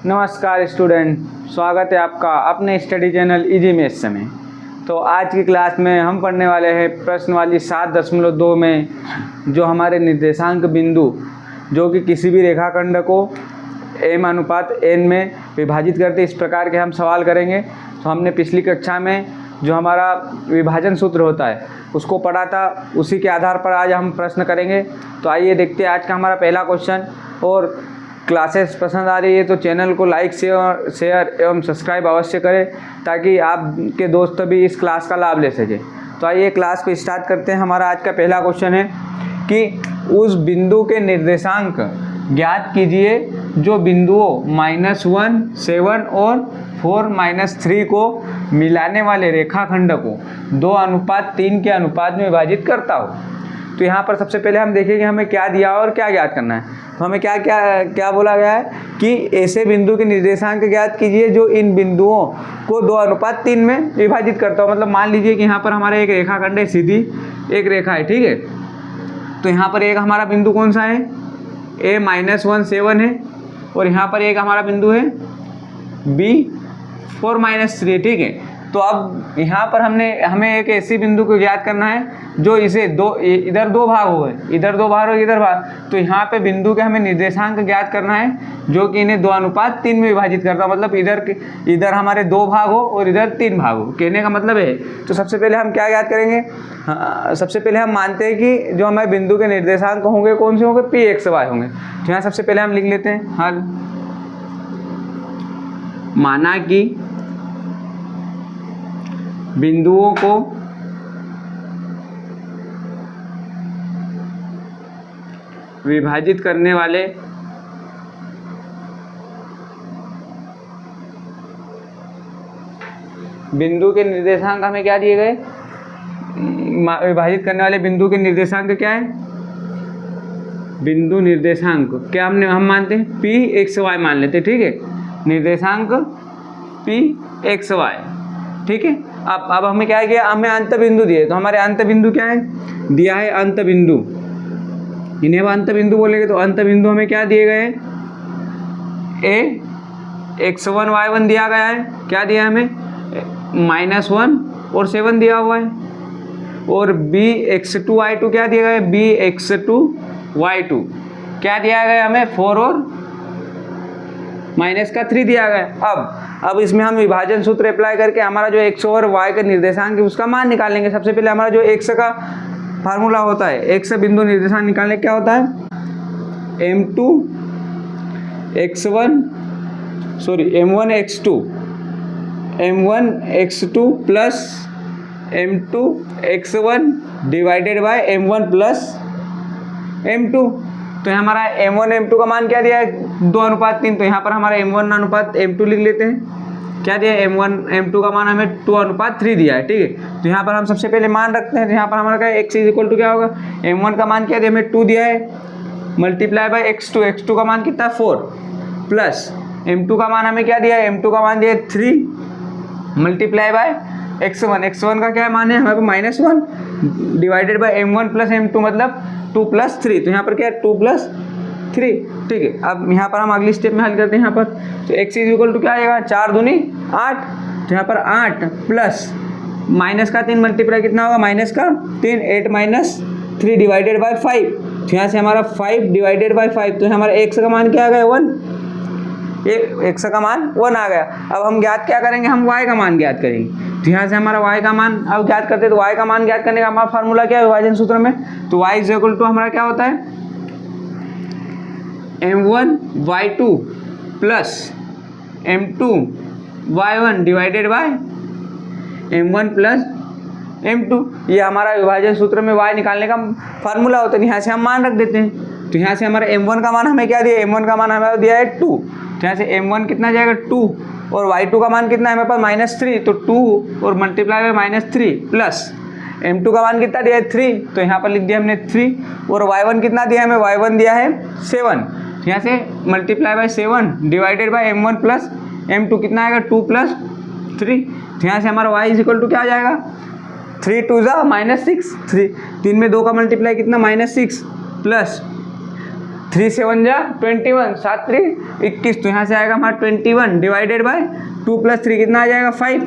नमस्कार स्टूडेंट, स्वागत है आपका अपने स्टडी चैनल इजी मैथ्स में। तो आज की क्लास में हम पढ़ने वाले हैं प्रश्न वाली 7.2 में जो हमारे निर्देशांक बिंदु जो कि किसी भी रेखाखंड को m/n में विभाजित करते इस प्रकार के हम सवाल करेंगे। तो हमने पिछली कक्षा में जो हमारा विभाजन सूत्र होता है उसको पढ़ा था, उसी के आधार पर आज हम प्रश्न करेंगे। तो आइए देखते हैं आज का हमारा पहला क्वेश्चन। और क्लासेस पसंद आ रही है तो चैनल को लाइक शेयर एवं सब्सक्राइब अवश्य करें ताकि आपके दोस्त भी इस क्लास का लाभ ले सके। तो आइए क्लास को स्टार्ट करते हैं। हमारा आज का पहला क्वेश्चन है कि उस बिंदु के निर्देशांक ज्ञात कीजिए जो बिंदुओं -1, 7 और 4-3 को मिलाने वाले रेखाखंड को 2:3 के अनुपात में विभाजित करता हो। तो यहाँ पर सबसे पहले हम देखेंगे हमें क्या दिया और क्या ज्ञात करना है। तो हमें क्या बोला गया है कि ऐसे बिंदु के निर्देशांक ज्ञात कीजिए जो इन बिंदुओं को 2:3 में विभाजित करता हो। मतलब मान लीजिए कि यहाँ पर हमारा एक रेखाखंड है, सीधी एक रेखा है, ठीक है। तो यहाँ पर एक हमारा बिंदु कौन सा है, a-1 7 है, और यहाँ पर एक हमारा बिंदु है b 4-3, ठीक है। तो अब यहाँ पर हमें एक ऐसी बिंदु को ज्ञात करना है जो इसे इधर दो भाग हो गए, इधर दो भाग हो इधर भाग। तो यहाँ पे बिंदु के हमें निर्देशांक ज्ञात करना है जो कि इन्हें 2:3 में विभाजित करता है। मतलब इधर हमारे 2 भाग हो और इधर 3 भाग हो, कहने का मतलब है। तो सबसे पहले हम क्या ज्ञात करेंगे, सबसे पहले हम मानते हैं कि जो हमारे बिंदु के निर्देशांक होंगे कौन से होंगे, p(x,y) होंगे। तो यहाँ सबसे पहले हम लिख लेते हैं हल। माना कि बिंदुओं को विभाजित करने वाले बिंदु के निर्देशांक हमें क्या दिए गए, विभाजित करने वाले बिंदु के निर्देशांक क्या है, बिंदु निर्देशांक क्या हम मानते हैं p(x,y) मान लेते हैं, ठीक है। निर्देशांक p(x,y), ठीक है। अब हमें क्या किया, हमें अंत बिंदु दिए। तो हमारे अंत बिंदु क्या है, दिया है अंत बिंदु, इन्हें अंत बिंदु बोलेंगे। तो अंत बिंदु हमें क्या दिए गए हैं, a(x1, y1) दिया गया है। क्या दिया हमें, -1 और 7 दिया हुआ है। और b(x2, y2) क्या दिया गया है, b(x2, y2) क्या दिया गया हमें, 4 और -3 दिया गया। अब इसमें हम विभाजन सूत्र अप्लाई करके हमारा जो x और y का निर्देशांक है उसका मान निकालेंगे। सबसे पहले हमारा जो x का फार्मूला होता है, x बिंदु निर्देशांक निकालने क्या होता है, m1x2 plus m2x1 divided by m1 plus m2। तो हमारा m1 m2 का मान क्या दिया है, 2:3। तो यहाँ पर हमारा m1 m2 लिख लेते हैं। क्या दिया है, m1 m2 का मान हमें 2:3 दिया है, ठीक है। तो यहाँ पर हम सबसे पहले मान रखते हैं। तो यहाँ पर हमारा क्या x = क्या होगा, m1 का मान क्या दिया हमें 2 दिया है, मल्टीप्लाई बाय x2 का मान कितना 4, प्लस m2 का मान हमें क्या दिया है, m2 का मान दिया है 3, मल्टीप्लाई बाय x1 का क्या मान है हमारे पास -1 divided by m1 plus m2 मतलब 2 + 3। तो यहाँ पर क्या है 2 + 3, ठीक है। अब यहाँ पर हम अगली स्टेप में हल करते हैं। यहाँ पर तो x = क्या आएगा, 4 दूनी 8। तो यहाँ पर 8 प्लस -3 मल्टीप्लाई कितना होगा, -3, 8 - 3 डिवाइडेड बाय 5। तो यहाँ से हमारा 5 डिवाइडेड बाय 5। तो हमारा x का मान क्या आ गया, 1, x का मान 1 आ गया। अब हम ज्ञात क्या करेंगे, हम y का मान ज्ञात करेंगे। तो यहाँ से हमारा y का मान अब ज्ञात करते हैं। तो y का मान ज्ञात करने का हमारा फार्मूला क्या है विभाजन सूत्र में, तो y = हमारा क्या होता है, m1 y2 plus m2 y1 divided by m1 plus m2। ये हमारा विभाजन सूत्र में y निकालने का फार्मूला होता है। यहाँ से हम मान रख देते हैं। तो यहाँ से हमारा m1 का मान हमें क्या दिया, m1 का मान हमें दिया है 2। तो यहाँ से m1 कितना जाएगा 2, और y2 का मान कितना है हमारे पास -3। तो 2 और मल्टीप्लाई बाय -3 प्लस m2 का मान कितना दिया है 3। तो यहाँ पर लिख दिया हमने 3। और y1 कितना दिया है हमें, y1 दिया है 7। तो यहाँ से multiply by 7 divided by m1 plus m2 कितना आएगा, 2 + 3। तो यहाँ से हमारा y = क्या आ जाएगा, 3 × 2 = -6, 3 में 2 का मल्टीप्लाई कितना, -6 प्लस 3 7 जा 21, 7 3 21, तो यहाँ से आएगा हमारा 21 डिवाइडेड बाय 2 + 3 कितना आ जाएगा 5।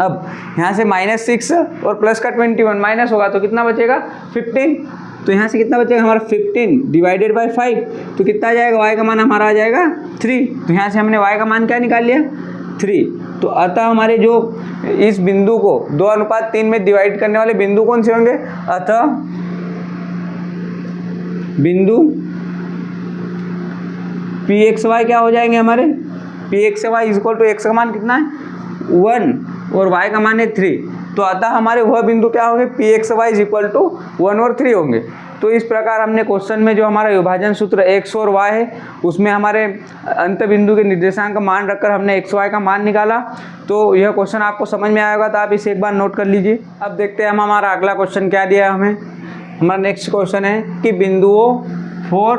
अब यहाँ से -6 और प्लस का 21 माइनस होगा तो कितना बचेगा 15, तो यहाँ से कितना बचेगा हमारा 15 डिवाइडेड बाय 5, तो कितना आ जाएगा y का मान हमारा आ जाएगा 3, तो यहाँ से हमने y का मान क्या निकाल लिया 3। तो अतः हमारे जो इस बिंदु को 2:3 में डिवाइड करने वाले बिंदु कौन से होंगे, अतः बिंदु pxy क्या हो जाएंगे हमारे, pxy इक्वल टू x का मान कितना है 1 और y का मान है 3, तो अतः हमारे वह बिंदु क्या होंगे pxy इक्वल टू 1 और 3 होंगे। तो इस प्रकार हमने क्वेश्चन में जो हमारा विभाजन सूत्र x और y है उसमें हमारे अंत बिंदु के निर्देशांक का मान रखकर हमने x y का मान निकाला। तो यह क्वेश्चन आपको समझ में आएगा, तो आप इसे एक बार नोट कर लीजिए। अब देखते हैं हम हमारा अगला क्वेश्चन क्या दिया है हमें। हमारा नेक्स्ट क्वेश्चन है कि बिंदुओं 4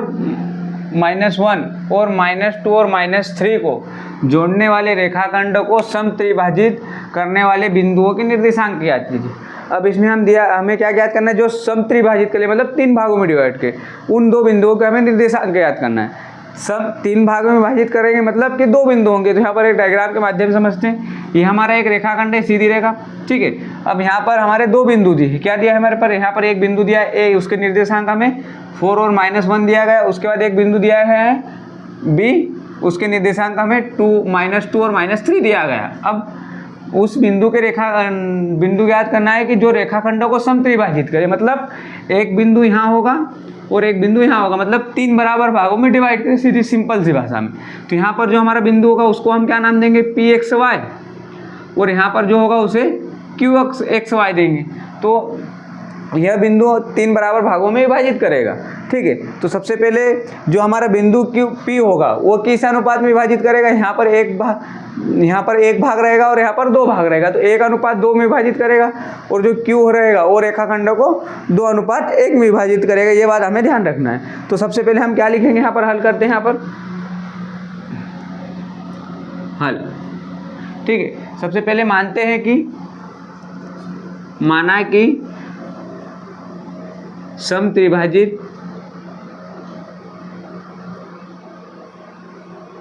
-1 और -2 और -3 को जोड़ने वाले रेखाखंड को समत्रिभाजित करने वाले बिंदुओं के निर्देशांक ज्ञात कीजिए। अब इसमें हमें क्या ज्ञात करना है, जो समत्रिभाजित के लिए मतलब 3 भागों में डिवाइड के उन 2 बिंदुओं के हमें निर्देशांक ज्ञात करना है। सब 3 भागों में विभाजित करेंगे मतलब कि 2 बिंदु होंगे। तो यहाँ पर एक डायग्राम के माध्यम से समझते हैं। ये हमारा एक रेखाखंड है, सीधी रेखा, ठीक है। अब यहाँ पर हमारे 2 बिंदु दिए, क्या दिया है हमारे पर, यहाँ पर एक बिंदु दिया है a, उसके निर्देशांक हमें 4 और -1 दिया गया। उसके बाद एक बिंदु दिया है b, उसके निर्देशांक हमें 2 और -3 दिया गया। अब उस बिंदु के बिंदु ज्ञात करना है कि जो रेखाखंडों को समत्रिभाजित करे, मतलब एक बिंदु यहाँ होगा और एक बिंदु यहाँ होगा, मतलब 3 बराबर भागों में डिवाइड करें सीधी सिंपल सी भाषा में। तो यहाँ पर जो हमारा बिंदु होगा उसको हम क्या नाम देंगे pxy, और यहाँ पर जो होगा उसे qxy देंगे। तो यह बिंदु 3 बराबर भागों में विभाजित करेगा, ठीक है। तो सबसे पहले जो हमारा बिंदु P होगा वो किस अनुपात में विभाजित करेगा, यहाँ पर एक भाग रहेगा और यहाँ पर 2 भाग रहेगा, तो 1:2 में विभाजित करेगा। और जो Q रहेगा वो रेखाखंड को 2:1 में विभाजित करेगा, ये बात हमें ध्यान रखना है। तो सबसे पहले हम क्या लिखेंगे, यहाँ पर हल करते हैं, यहाँ पर हल, ठीक है। सबसे पहले मानते हैं कि माना कि समत्रिभाजित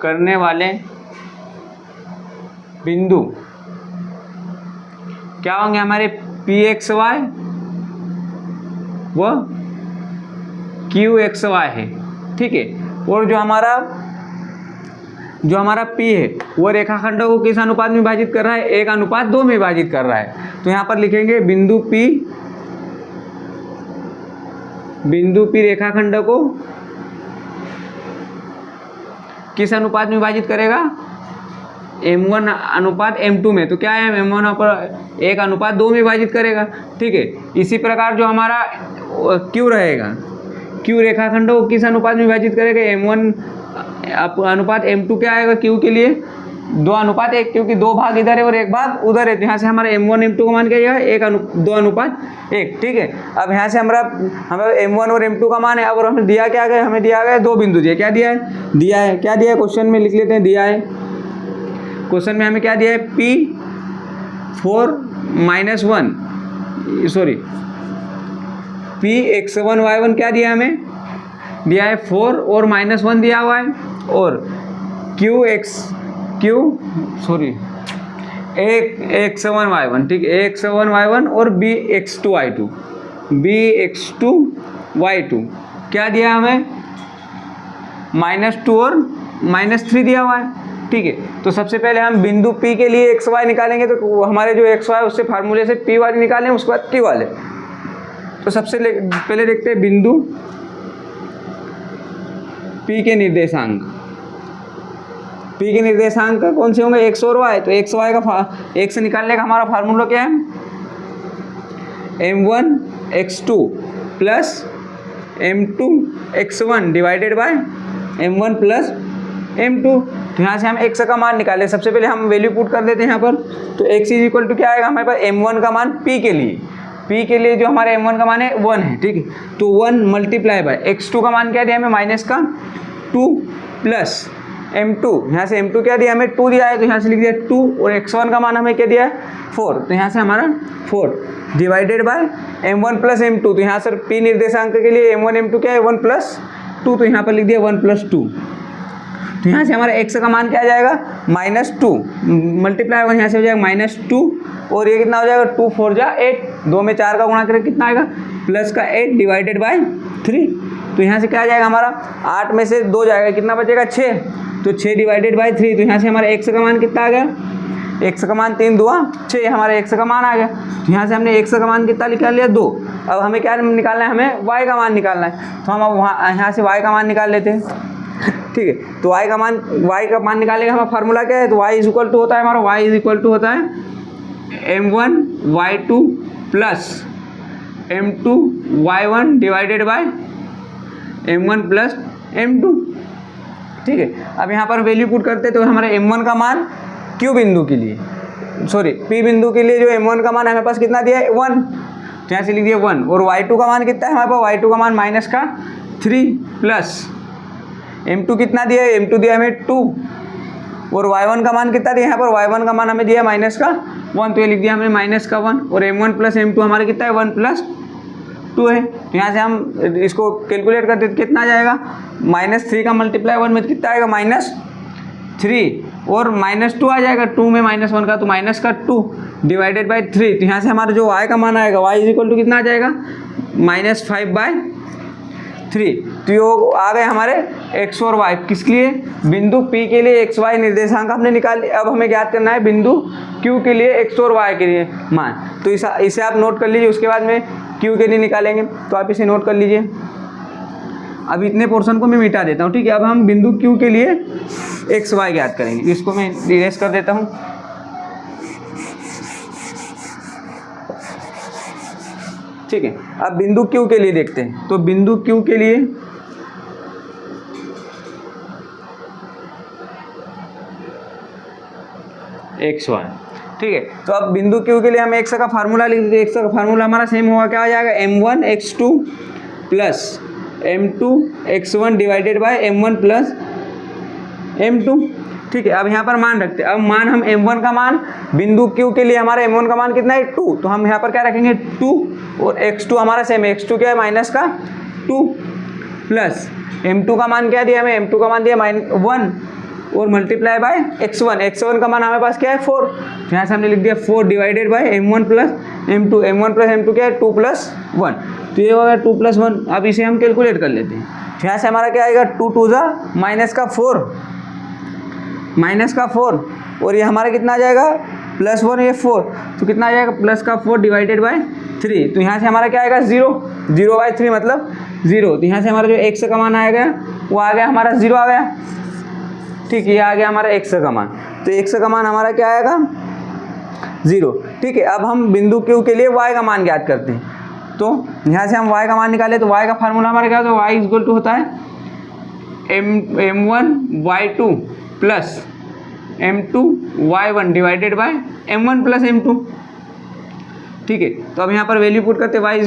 करने वाले बिंदु क्या होंगे हमारे pxy व qxy है, ठीक है। और जो हमारा P है वो रेखाखंडों को किस अनुपात में विभाजित कर रहा है, 1:2 में विभाजित कर रहा है। तो यहाँ पर लिखेंगे बिंदु P रेखाखंड को किस अनुपात में विभाजित करेगा, m1:m2 में। तो क्या है, m1 1:2 में विभाजित करेगा, ठीक है। इसी प्रकार जो हमारा Q रहेगा, Q रेखाखंडों को किस अनुपात में विभाजित करेगा, m1:m2 क्या आएगा Q के लिए 2:1, क्योंकि 2 भाग इधर है और 1 भाग उधर है। तो यहाँ से हमारा m1 m2 का मान क्या आएगा 2:1, ठीक है। अब यहाँ से हमें m1 और m2 का मान है। अब हमें दिया क्या गया, हमें दिया गया 2 बिंदु दिए। क्या दिया है क्या दिया है क्वेश्चन में लिख लेते हैं। दिया है क्वेश्चन में हमें क्या दिया है, px1y1 क्या दिया हमें, दिया है 4 और -1 दिया हुआ है, और x1y1, ठीक है, x1y1 और bx2y2 क्या दिया हमें, -2 और -3 दिया हुआ है, ठीक है। तो सबसे पहले हम बिंदु P के लिए xy निकालेंगे। तो हमारे जो xy उससे फार्मूले से P वाले निकालें, उसके बाद Q वाले। तो सबसे पहले देखते हैं बिंदु P के निर्देशांक। P के निर्देशांक कौन से होंगे, x और y। तो xy का x निकालने का हमारा फार्मूला क्या है, m1x2 plus m2x1 divided by m1 plus m2। तो यहाँ से हम x का मान निकालें। सबसे पहले हम वैल्यू पुट कर देते हैं यहाँ पर। तो x इज इक्वल टू क्या आएगा हमारे पास, m1 का मान P के लिए जो हमारे m1 का मान है 1 है, ठीक है। तो 1 मल्टीप्लाई बाय x2 का मान क्या दिया हमें, -2 प्लस m2, यहाँ से m2 क्या दिया हमें 2 दिया है, तो यहाँ से लिख दिया 2, और x1 का मान हमें क्या दिया है 4। तो यहाँ से हमारा 4 divided by m1 plus m2। तो यहाँ सर P निर्देशांक के लिए m1 m2 क्या है 1 प्लस 2, तो यहाँ पर लिख दिया 1 + 2। तो यहाँ से हमारा x का मान क्या आ जाएगा -2, मल्टीप्लाई होगा यहाँ से हो जाएगा -2, और ये कितना हो जाएगा 2 × 4 = 8, 2 में 4 का गुणा करें कितना आएगा +8 / 3। तो यहाँ से क्या आ जाएगा हमारा 8 में से 2 जाएगा, कितना बचेगा 6, तो 6 / 3। तो यहाँ से हमारा x का मान कितना आ गया, x का मान 3 × 2 = 6, हमारा x का मान आ गया। तो यहाँ से हमने x का मान कितना निकाल लिया 2। अब हमें क्या निकालना है, हमें y का मान निकालना है, तो हम अब वहाँ यहाँ से y का मान निकाल लेते हैं। ठीक है, तो y का मान निकालेंगे, हमारा फार्मूला क्या है, तो y = होता है हमारा y होता है m1 y2 + m2 y1 / m1 + m2। ठीक है, अब यहाँ पर वैल्यू पुट करते तो हमारे m1 का मान Q बिंदु के लिए, P बिंदु के लिए जो m1 का मान हमारे पास कितना दिया है 1, तो यहाँ से लिख दिया 1। और y2 का मान कितना है हमारे पास, y2 का मान -3 प्लस m2 कितना दिया है, m2 दिया हमें 2, और y1 का मान कितना दिया यहाँ पर, y1 का मान हमें दिया -1, तो ये लिख दिया हमने -1, और m1 + m2 हमारे कितना है 1 + 2 है। तो यहाँ से हम इसको कैलकुलेट करते तो कितना आ जाएगा, -3 का मल्टीप्लाई 1 में कितना आएगा -3, और -2 आ जाएगा 2 में -1 का, तो -2 / 3। तो यहाँ से हमारा जो y का मान आएगा y = कितना आ जाएगा -5/3। तो ये आ गए हमारे x और y, किसके लिए, बिंदु P के लिए x y निर्देशांक हमने निकाल लिया। अब हमें ज्ञात करना है बिंदु Q के लिए x और y के लिए मान, तो इसे आप नोट कर लीजिए, उसके बाद में Q के लिए निकालेंगे, तो आप इसे नोट कर लीजिए। अब इतने पोर्शन को मैं मिटा देता हूँ। ठीक है, अब हम बिंदु Q के लिए x y ज्ञात करेंगे, इसको मैं इरेज कर देता हूँ। ठीक है, अब बिंदु Q के लिए देखते हैं, तो बिंदु Q के लिए x y, ठीक है, तो अब बिंदु Q के लिए हम x का फार्मूला लिख देते हैं। x का फार्मूला हमारा सेम होगा, क्या आ जाएगा m1 x2 + m2 x1 / m1 + m2। ठीक है, अब यहाँ पर मान रखते हैं। अब मान हम m1 का मान बिंदु Q के लिए हमारा m1 का मान कितना है 2, तो हम यहाँ पर क्या रखेंगे 2, और x2 हमारा सेम, x2 क्या है -2 प्लस m2 का मान क्या दिया हमें, m2 का मान दिया -1, और मल्टीप्लाई बाय x1 का मान हमारे पास क्या है 4, तो यहाँ से हमने लिख दिया 4 / m1 + m2, m1 + m2 क्या है 2 + 1, तो ये होगा 2 + 1। अब इसे हम कैलकुलेट कर लेते हैं, तो यहाँ से हमारा क्या आएगा 2 × 2 = -4, और ये हमारा कितना आ जाएगा +1, ये 4, तो कितना आ जाएगा +4 / 3। तो यहाँ से हमारा क्या आएगा 0/3 मतलब 0। तो यहाँ से हमारा जो x का मान आएगा वो आ गया हमारा 0 आ गया। ठीक है, ये आ गया हमारा x का मान, तो x का मान हमारा क्या आएगा 0। ठीक है, अब हम बिंदु Q के लिए y का मान ज्ञात करते हैं, तो यहाँ से हम y का मान निकाले, तो y का फार्मूला हमारा क्या होता है, y = होता है m1 y2 + m2 y1 / m1 + m2। ठीक है, तो अब यहाँ पर वैल्यू पुट करते y =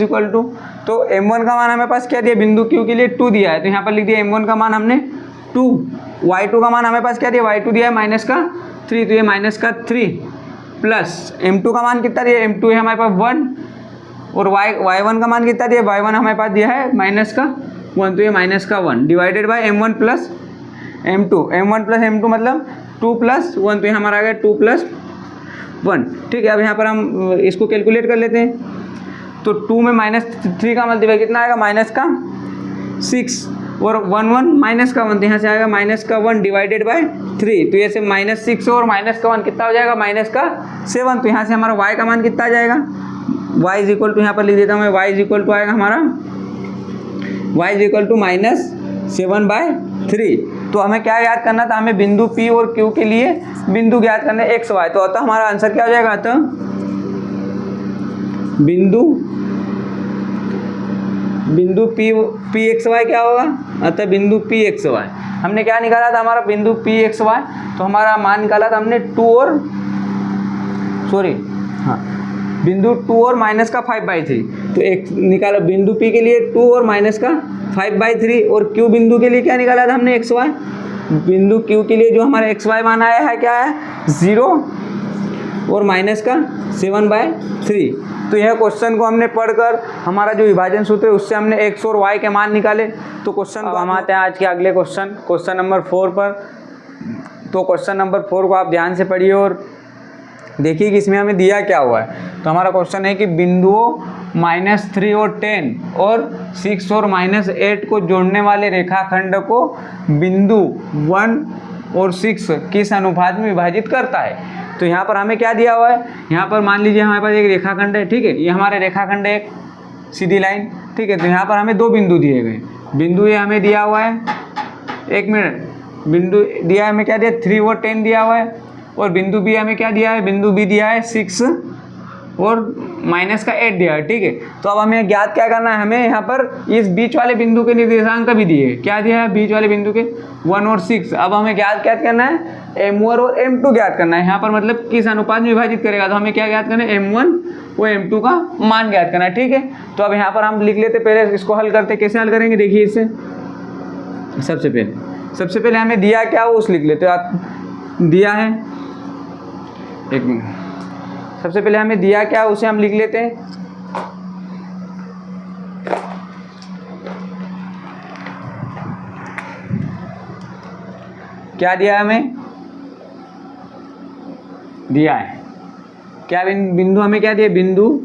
तो m1 का मान हमें पास क्या दिया, बिंदु Q के लिए 2 दिया है, तो यहाँ पर लिख दिया m1 का मान हमने 2, y2 का मान हमें पास क्या दिया, y2 दिया है -3, तो ये -3 प्लस m2 का मान कितना दिया, m2 है हमारे पास 1, और y1 का मान कितना दिया, y1 हमारे पास दिया है -1, तो ये -1 / m1 + m2, m1 + m2 मतलब 2 + 1, तो ये हमारा आ गया 2 + 1। ठीक है, अब यहाँ पर हम इसको कैलकुलेट कर लेते हैं, तो 2 में -3 का मल्टीप्लाई कितना आएगा -6, और 1 -1 तो यहाँ से आएगा -1 / 3, तो ये से -6 और -1 कितना हो जाएगा -7, तो यहाँ से हमारा y का मान कितना आ जाएगा, y = यहाँ पर लिख देता हूँ मैं, y = आएगा हमारा y = -7/3। तो हमें क्या याद करना था, हमें बिंदु P और Q के लिए बिंदु ज्ञात करना है x y, तो अतः हमारा आंसर क्या हो जाएगा, अतः बिंदु P x y क्या होगा, अतः बिंदु P x y हमने क्या निकाला था, हमारा बिंदु P x y, तो हमारा मान निकाला था हमने 2 और बिंदु 2 और -5/3, तो एक निकाला बिंदु P के लिए 2 और -5/3, और Q बिंदु के लिए क्या निकाला था हमने x y, बिंदु Q के लिए जो हमारा x y मान आया है क्या है 0, और माइनस का 7/3। तो यह क्वेश्चन को हमने पढ़कर हमारा जो विभाजन सूत्र है उससे हमने x और y के मान निकाले। तो क्वेश्चन को हम आते हैं आज के अगले क्वेश्चन नंबर 4 पर। तो क्वेश्चन नंबर 4 को आप ध्यान से पढ़िए और देखिए कि इसमें हमें दिया क्या हुआ है। तो हमारा क्वेश्चन है कि बिंदुओं -3 और 10 और 6 और -8 को जोड़ने वाले रेखाखंड को बिंदु 1 और 6 किस अनुपात में विभाजित करता है। तो यहाँ पर हमें क्या दिया हुआ है, यहाँ पर मान लीजिए हमारे पास एक रेखाखंड है, ठीक है, ये हमारे रेखाखंड है एक सीधी लाइन, ठीक है। तो यहाँ पर हमें दो बिंदु दिए गए, बिंदु ये हमें दिया हुआ है, एक मिनट, बिंदु दिया है हमें क्या दिया 3 और 10 दिया हुआ है, और बिंदु बी हमें क्या दिया है, बिंदु बी दिया है 6 और माइनस का 8 दिया है, ठीक है। तो अब हमें ज्ञात क्या करना है, हमें यहाँ पर इस बीच वाले बिंदु के निर्देशांक भी दिए, क्या दिया है बीच वाले बिंदु के 1 और 6। अब हमें ज्ञात करना है M1 और M2 ज्ञात करना है। यहाँ पर मतलब किस अनुपात में विभाजित करेगा, तो हमें क्या ज्ञात करना है, M1 और M2 का मान ज्ञात करना है, ठीक है। तो अब यहाँ पर हम लिख लेते, पहले इसको हल करते, कैसे हल करेंगे देखिए इसे। सबसे पहले हमें दिया क्या वो उस लिख लेते, दिया है, एक मिनट, सबसे पहले हमें दिया क्या उसे हम लिख लेते हैं। क्या दिया हमें, दिया है क्या बिंदु हमें क्या दिया, बिंदु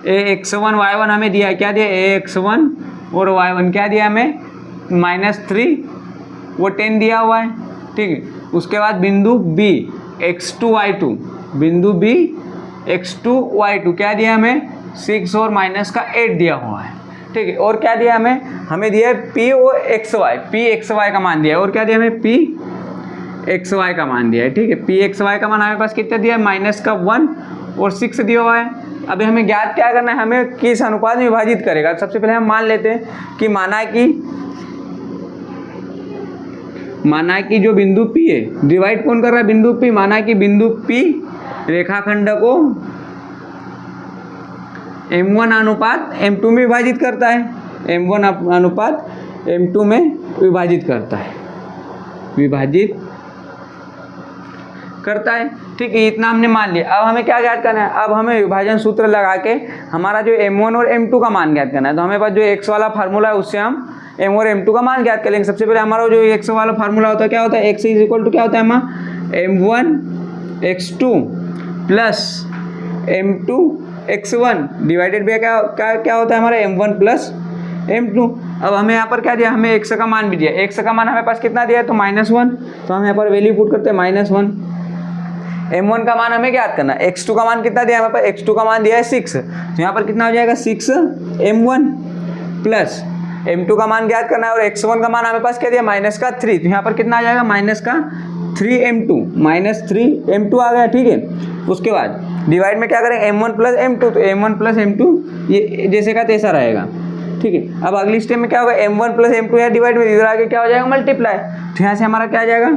Ax1 y1 हमें दिया है, क्या दिया Ax1 और y1 क्या दिया हमें -3 वो 10 दिया हुआ है, ठीक है। उसके बाद बिंदु B x2 y2, बिंदु B x2 y2 क्या दिया हमें 6 और माइनस का 8 दिया हुआ है, ठीक है। और क्या दिया हमें दिया है P और xy का मान दिया है, और क्या दिया हमें P xy का मान दिया है, ठीक है। P xy का मान हमारे पास कितना दिया है -1 और 6 दिया हुआ है। अभी हमें ज्ञात क्या करना है, हमें किस अनुपात में विभाजित करेगा। सबसे पहले हम मान लेते हैं कि माना कि जो बिंदु P है, डिवाइड कौन कर रहा है बिंदु P, माना कि बिंदु P रेखाखंड को M1 अनुपात M2 में विभाजित करता है, M1 अनुपात M2 में विभाजित करता है, ठीक है। इतना हमने मान लिया। अब हमें क्या ज्ञात करना है, अब हमें विभाजन सूत्र लगा के हमारा जो M1 और M2 का मान ज्ञात करना है। तो हमें पास जो x वाला फार्मूला है उससे हम M और M2 का मान ज्ञात कर लेंगे। सबसे पहले हमारा जो x वाला फार्मूला होता है क्या होता है, x इक्वल टू क्या होता है हमारा M1 x2 plus M2 x1 divided by क्या होता है हमारा M1 प्लस M2। अब हमें यहाँ पर क्या दिया, हमें x का मान भी दिया, x का मान हमें पास कितना दिया है तो -1, तो हम यहाँ पर वैल्यू पुट करते हैं -1। M1 का मान हमें ज्ञात करना है, x2 का मान कितना दिया है हमें पास, x2 का मान दिया है 6, तो यहाँ पर कितना हो जाएगा 6 M1 प्लस M2 का मान ज्ञात करना है, और x1 का मान हमें पास क्या दिया -3, तो यहाँ पर कितना आ जाएगा -3 M2 आ गया, ठीक है। उसके बाद डिवाइड में क्या करेंगे M1 प्लस M2, तो M1 प्लस M2 ये जैसे का तैसा रहेगा, ठीक है। अब अगली स्टेप में क्या होगा, M1 प्लस M2 या डिवाइड में इधर आके क्या हो जाएगा मल्टीप्लाई, तो यहाँ से हमारा क्या आ जाएगा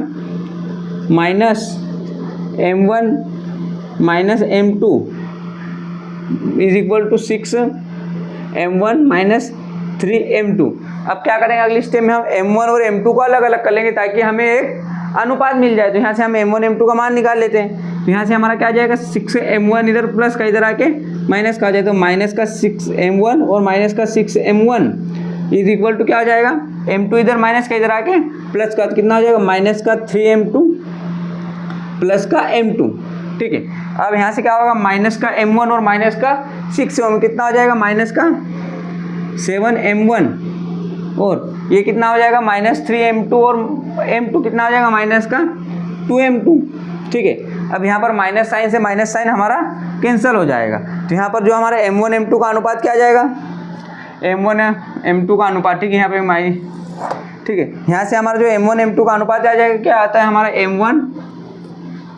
-M1 minus M2 is equal to 6 M1 minus 3 M2। अब क्या करेंगे अगली स्टेप में, हम M1 और M2 को अलग अलग कर लेंगे ताकि हमें एक अनुपात मिल जाए। तो यहाँ से हम M1 M2 का मान निकाल लेते हैं, तो यहाँ से हमारा क्या आ जाएगा 6 M1 इधर प्लस का इधर आके माइनस का आ जाए, तो माइनस का 6 M1 और माइनस का 6 M1 इज इक्वल टू क्या हो जाएगा M2 इधर माइनस का इधर आके प्लस का, तो कितना हो जाएगा माइनस का 3 M2 प्लस का M2, ठीक है। अब यहाँ से क्या होगा माइनस का M1 और माइनस का 6 M कितना हो जाएगा माइनस का 7 M1, और ये कितना हो जाएगा -3 M2 और M2 कितना हो जाएगा माइनस का 2 M2, ठीक है। अब यहाँ पर माइनस साइन से माइनस साइन हमारा कैंसिल हो जाएगा, तो यहाँ पर जो हमारा M1 M2 का अनुपात क्या आ जाएगा M1 M2 का अनुपात, ठीक है। यहाँ पे ठीक है, यहाँ से हमारा जो M1 M2 का अनुपात आ जाएगा क्या आता है हमारा M1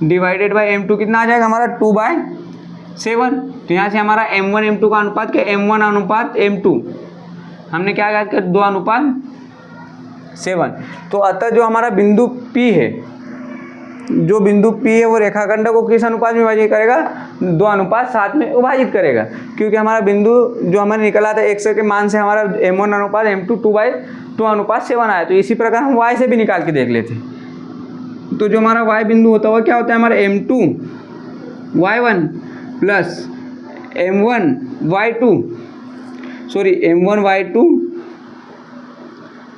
डिवाइडेड बाई M2 कितना आ जाएगा हमारा 2/7, तो यहाँ से हमारा M1 M2 का अनुपात क्या M1 अनुपात M2 हमने क्या याद किया 2/7। तो अतः जो हमारा बिंदु P है, जो बिंदु P है वो रेखाखंड को किस अनुपात में विभाजित करेगा 2/7 में विभाजित करेगा, क्योंकि हमारा बिंदु जो हमारे निकला था x के मान से हमारा M1 अनुपात M2 2/7 आया। तो इसी प्रकार हम y से भी निकाल के देख लेते हैं। तो जो हमारा y बिंदु होता हुआ क्या होता है हमारा m2 y1 plus m1 y2 sorry m1 y2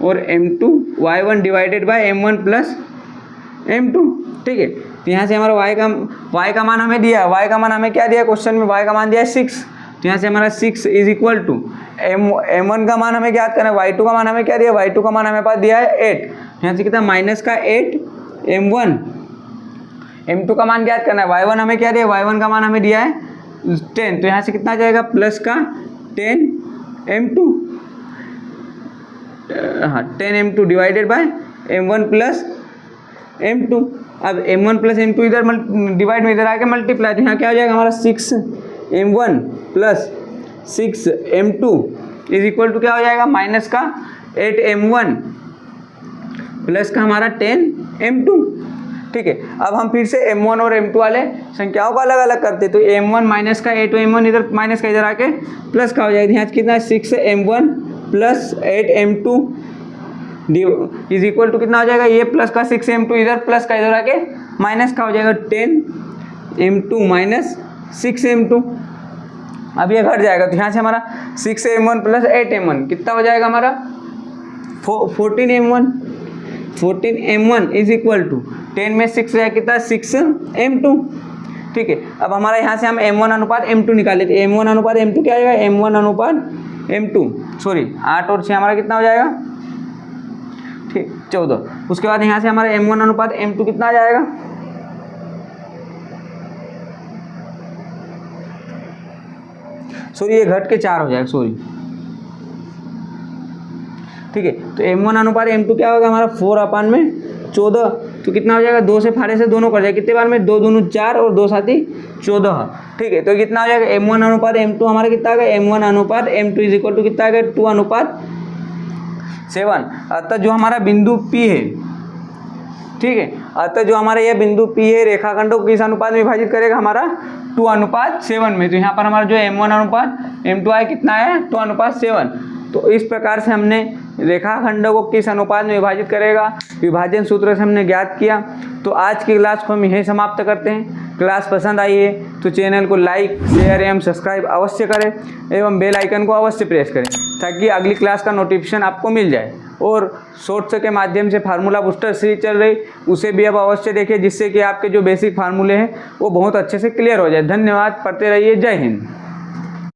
और m2 y1 divided by m1 plus m2। ठीक है, तो यहाँ से हमारा y का मान हमें दिया, y का मान हमें क्या दिया क्वेश्चन में, y का मान दिया है 6। तो यहाँ से हमारा 6 इज इक्वल टू m1 का मान हमें ज्ञात करना है, y2 का मान हमें क्या दिया, y2 का मान हमें पास दिया है 8। यहाँ से कितना माइनस का 8 m1, m2 का मान ज्ञात करना है, y1 हमें क्या दिया, y1 का मान हमें दिया है 10। तो यहाँ से कितना जाएगा प्लस का 10 m2, हाँ 10 m2 divided by m1 plus m2। अब m1 प्लस m2 इधर डिवाइड में इधर आके मल्टीप्लाई, तो यहाँ क्या हो जाएगा हमारा 6 m1 plus 6 m2 is equal to क्या हो जाएगा माइनस का 8 m1 प्लस का हमारा 10 m2। ठीक है, अब हम फिर से m1 और m2 वाले संख्याओं को अलग अलग करते, तो m1 माइनस का 8 m1 इधर माइनस का इधर आके प्लस का हो जाएगा। यहाँ कितना है 6 m1 plus 8 m2 is equal to कितना हो जाएगा, ये प्लस का 6 m2 इधर प्लस का इधर आके माइनस का हो जाएगा 10 m2 माइनस 6 m2। अब ये घट जाएगा, तो यहाँ से हमारा 6 m1 प्लस 8 m1 कितना हो जाएगा हमारा 14 m1 इज इक्वल टू 10 में 6 है कितना 6 m2। ठीक है, अब हमारा यहाँ से हम m1 अनुपात m2 निकाले थे, m1 अनुपात m2 क्या आएगा, m1 अनुपात m2 सॉरी 8 और 6 हमारा कितना हो जाएगा, ठीक 14। उसके बाद यहाँ से हमारा m1 अनुपात m2 कितना आ जाएगा, सॉरी ये घट के 4 हो जाएगा सॉरी। ठीक है, तो m1 अनुपात m2 क्या होगा हमारा 4/14, तो कितना हो जाएगा 2 से फाड़े से दोनों कर जाएगा, कितने बार में 2 दूनी 4 और 2 साथी 14। ठीक है, तो कितना हो जाएगा m1 अनुपात m2 हमारा कितना आ गया, m1 अनुपात m2 इज इक्वल टू कितना आ गया 2:7। अतः जो हमारा बिंदु P है, ठीक है, अतः जो हमारा ये बिंदु P है रेखाखंडों को किस अनुपात में विभाजित करेगा हमारा 2:7 में। तो यहाँ पर हमारा जो m1 अनुपात m2 है कितना है 2:7। तो इस प्रकार से हमने रेखाखंडों को किस अनुपात में विभाजित करेगा विभाजन सूत्र से हमने ज्ञात किया। तो आज की क्लास को हम यहीं समाप्त करते हैं। क्लास पसंद आई है तो चैनल को लाइक शेयर एवं सब्सक्राइब अवश्य करें एवं बेल आइकन को अवश्य प्रेस करें ताकि अगली क्लास का नोटिफिकेशन आपको मिल जाए। और शॉर्ट्स के माध्यम से फार्मूला बूस्टर सीरीज चल रही उसे भी अब अवश्य देखें जिससे कि आपके जो बेसिक फार्मूले हैं वो बहुत अच्छे से क्लियर हो जाए। धन्यवाद, पढ़ते रहिए। जय हिंद।